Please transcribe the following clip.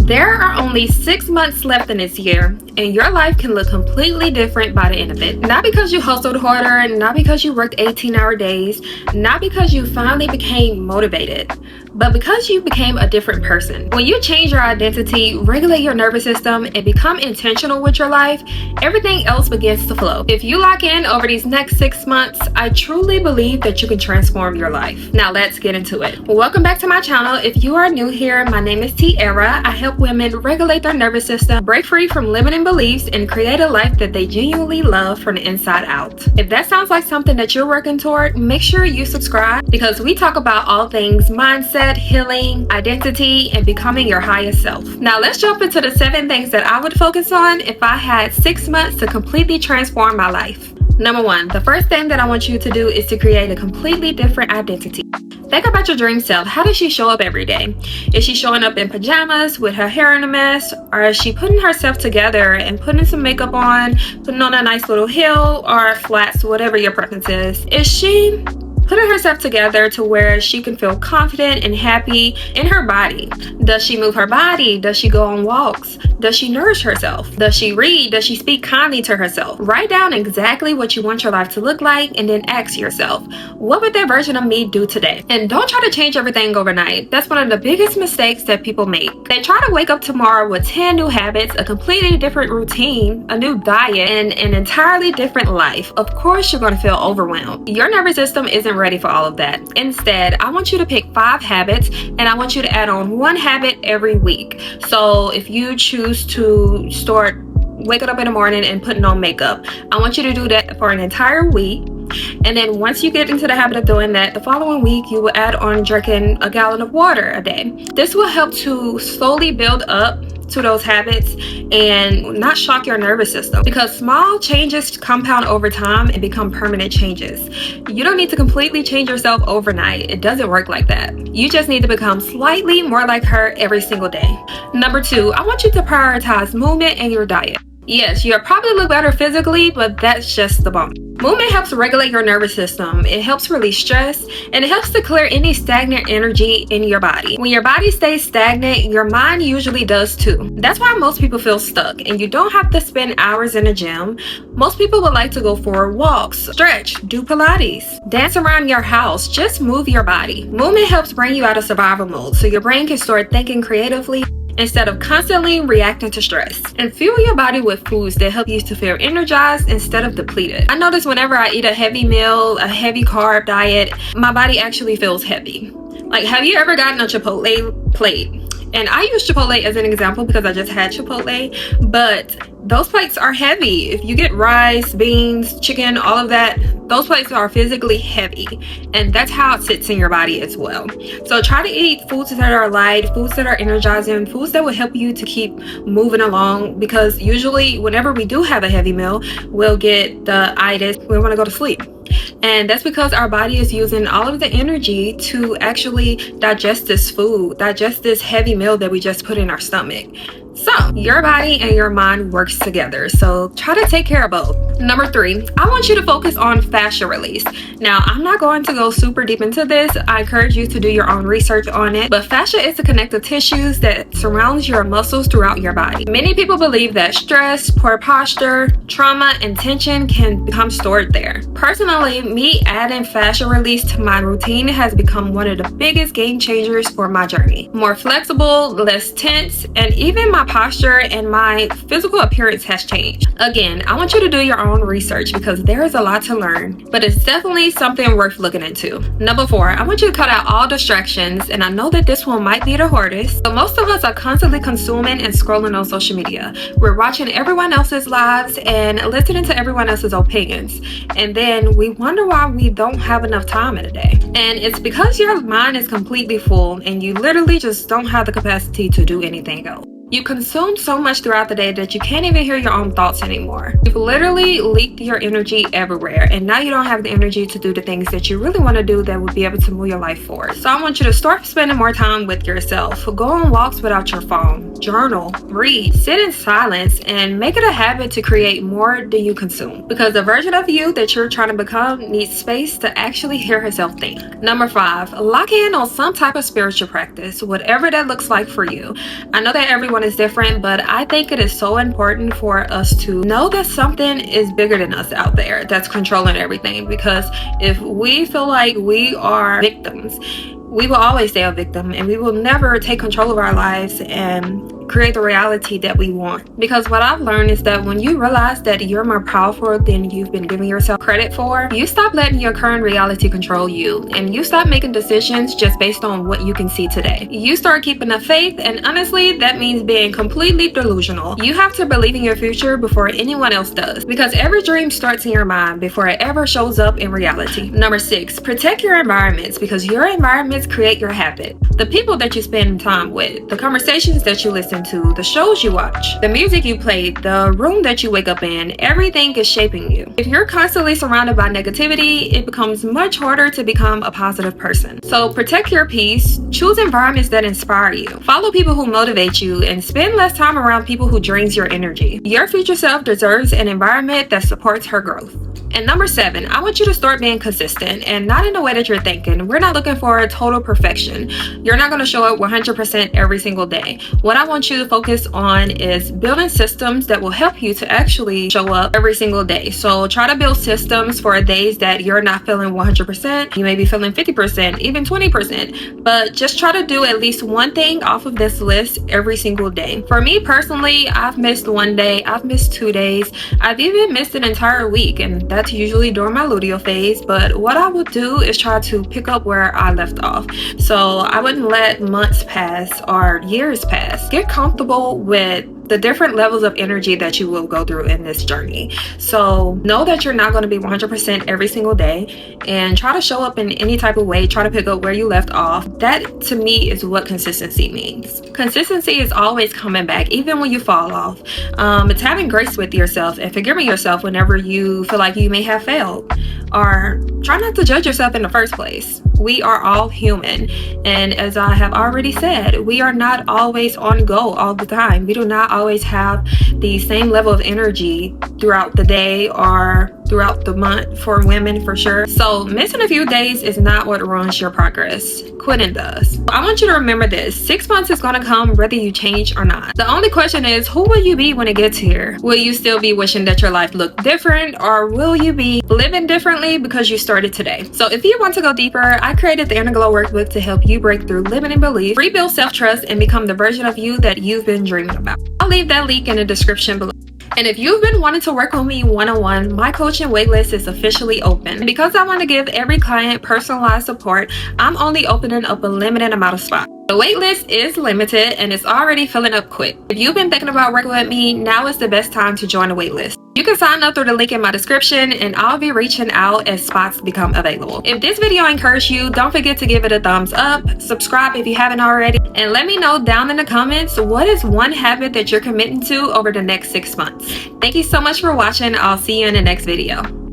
There are only 6 months left in this year, and your life can look completely different by the end of it. Not because you hustled harder, not because you worked 18-hour days, not because you finally became motivated, but because you became a different person. When you change your identity, regulate your nervous system, and become intentional with your life, everything else begins to flow. If you lock in over these next 6 months, I truly believe that you can transform your life. Now let's get into it. Welcome back to my channel. If you are new here, my name is Tiara. I help women regulate their nervous system, break free from limiting beliefs, and create a life that they genuinely love from the inside out. If that sounds like something that you're working toward, make sure you subscribe because we talk about all things mindset, healing, identity, and becoming your highest self. Now let's jump into the 7 things that I would focus on if I had 6 months to completely transform my life. Number 1, the first thing that I want you to do is to create a completely different identity. Think about your dream self. How does she show up every day? Is she showing up in pajamas with her hair in a mess? Or is she putting herself together and putting some makeup on, putting on a nice little heel or flats, whatever your preference is? Is she putting herself together to where she can feel confident and happy in her body? Does she move her body? Does she go on walks? Does she nourish herself? Does she read? Does she speak kindly to herself? Write down exactly what you want your life to look like and then ask yourself, what would that version of me do today? And don't try to change everything overnight. That's one of the biggest mistakes that people make. They try to wake up tomorrow with 10 new habits, a completely different routine, a new diet, and an entirely different life. Of course, you're going to feel overwhelmed. Your nervous system isn't ready for all of that. Instead, I want you to pick 5 habits and I want you to add on 1 habit every week. So if you choose to start waking up in the morning and putting on makeup, I want you to do that for an entire week. And then once you get into the habit of doing that, the following week you will add on drinking a gallon of water a day. This will help to slowly build up to those habits and not shock your nervous system, because small changes compound over time and become permanent changes. You don't need to completely change yourself overnight. It doesn't work like that. You just need to become slightly more like her every single day. Number 2, I want you to prioritize movement and your diet. Yes, you'll probably look better physically, but that's just the bump. Movement helps regulate your nervous system. It helps release stress, and it helps to clear any stagnant energy in your body. When your body stays stagnant, your mind usually does too. That's why most people feel stuck, and you don't have to spend hours in a gym. Most people would like to go for walks, stretch, do Pilates, dance around your house, just move your body. Movement helps bring you out of survival mode, so your brain can start thinking creatively instead of constantly reacting to stress. And fuel your body with foods that help you to feel energized instead of depleted. I notice whenever I eat a heavy meal, a heavy carb diet, my body actually feels heavy. Like, have you ever gotten a Chipotle plate? And I use Chipotle as an example because I just had Chipotle, but those plates are heavy. If you get rice, beans, chicken, all of that, those plates are physically heavy, and that's how it sits in your body as well. So try to eat foods that are light, foods that are energizing, foods that will help you to keep moving along, because usually whenever we do have a heavy meal, we'll get the itis, we want to go to sleep. And that's because our body is using all of the energy to actually digest this food, digest this heavy meal that we just put in our stomach. So your body and your mind works together. So try to take care of both. Number 3, I want you to focus on fascia release. Now, I'm not going to go super deep into this. I encourage you to do your own research on it. But fascia is the connective tissues that surrounds your muscles throughout your body. Many people believe that stress, poor posture, trauma, and tension can become stored there. Personally, me adding fascia release to my routine has become one of the biggest game changers for my journey. More flexible, less tense, and even my posture and my physical appearance has changed. Again, I want you to do your own research because there is a lot to learn, but it's definitely something worth looking into. Number 4, I want you to cut out all distractions, and I know that this one might be the hardest, but most of us are constantly consuming and scrolling on social media. We're watching everyone else's lives and listening to everyone else's opinions, and then we wonder why we don't have enough time in a day. And it's because your mind is completely full and you literally just don't have the capacity to do anything else. You consume so much throughout the day that you can't even hear your own thoughts anymore. You've literally leaked your energy everywhere, and now you don't have the energy to do the things that you really want to do that would be able to move your life forward. So I want you to start spending more time with yourself. Go on walks without your phone, journal, read, sit in silence, and make it a habit to create more than you consume. Because the version of you that you're trying to become needs space to actually hear herself think. Number 5, lock in on some type of spiritual practice, whatever that looks like for you. I know that everyone everyone is different, but I think it is so important for us to know that something is bigger than us out there that's controlling everything. Because if we feel like we are victims, we will always stay a victim, and we will never take control of our lives and create the reality that we want. Because what I've learned is that when you realize that you're more powerful than you've been giving yourself credit for, you stop letting your current reality control you, and you stop making decisions just based on what you can see today. You start keeping the faith, and honestly, that means being completely delusional. You have to believe in your future before anyone else does, because every dream starts in your mind before it ever shows up in reality. Number 6, protect your environments, because your environments create your habit. The people that you spend time with, the conversations that you listen to, the shows you watch, the music you play, the room that you wake up in, everything is shaping you. If you're constantly surrounded by negativity, it becomes much harder to become a positive person. So protect your peace, choose environments that inspire you, follow people who motivate you, and spend less time around people who drains your energy. Your future self deserves an environment that supports her growth. And number 7, I want you to start being consistent, and not in the way that you're thinking. We're not looking for a total perfection. You're not going to show up 100% every single day. What I want you to focus on is building systems that will help you to actually show up every single day. So try to build systems for days that you're not feeling 100%. You may be feeling 50%, even 20%, but just try to do at least one thing off of this list every single day. For me personally, I've missed one day, I've missed 2 days, I've even missed an entire week, and that's usually during my luteal phase. But what I would do is try to pick up where I left off. So I wouldn't let months pass or years pass. Get comfortable with the different levels of energy that you will go through in this journey. So know that you're not going to be 100% every single day, and try to show up in any type of way. Try to pick up where you left off. That to me is what consistency means. Consistency is always coming back, even when you fall off. It's having grace with yourself and forgiving yourself whenever you feel like you may have failed, or try not to judge yourself in the first place. We are all human, and as I have already said, we are not always on go all the time. We do not always have the same level of energy throughout the day or throughout the month, for women for sure. So missing a few days is not what ruins your progress. Quitting does. I want you to remember this: 6 months is going to come whether you change or not. The only question is, who will you be when it gets here? Will you still be wishing that your life looked different, or will you be living differently because you started today? So if you want to go deeper, I created the Inner Glow workbook to help you break through limiting beliefs, rebuild self-trust, and become the version of you that you've been dreaming about. I'll leave that link in the description below. And if you've been wanting to work with me one-on-one, my coaching waitlist is officially open. Because I want to give every client personalized support, I'm only opening up a limited amount of spots. The waitlist is limited and it's already filling up quick. If you've been thinking about working with me, now is the best time to join the waitlist. You can sign up through the link in my description, and I'll be reaching out as spots become available. If this video encouraged you, don't forget to give it a thumbs up, subscribe if you haven't already, and let me know down in the comments what is one habit that you're committing to over the next 6 months. Thank you so much for watching. I'll see you in the next video.